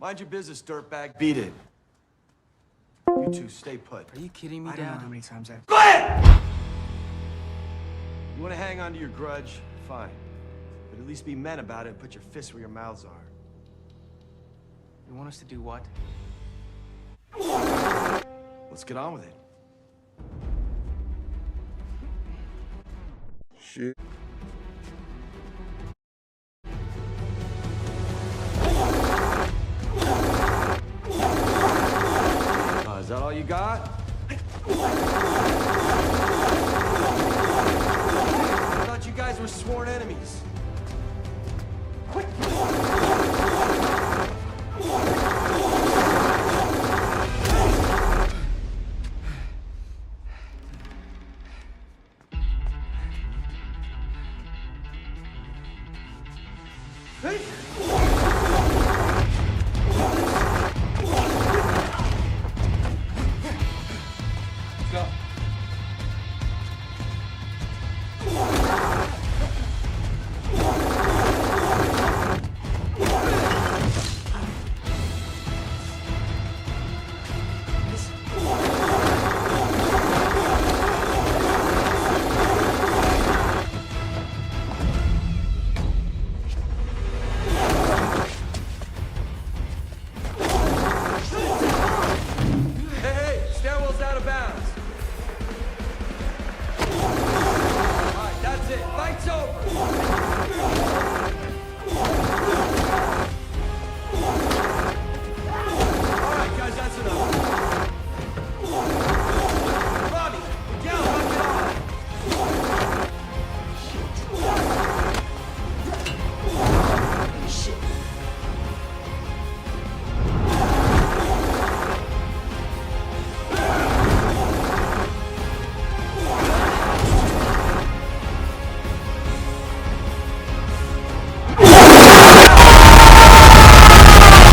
Mind your business, dirtbag. Beat it. You two, stay put. Are you kidding me, I don't know Dad? how many times I've... Go ahead! You want to hang on to your grudge? Fine. But at least be men about it and put your fists where your mouths are. You want us to do what? Let's get on with it. Shit. Is that all you got? I thought you guys were sworn enemies.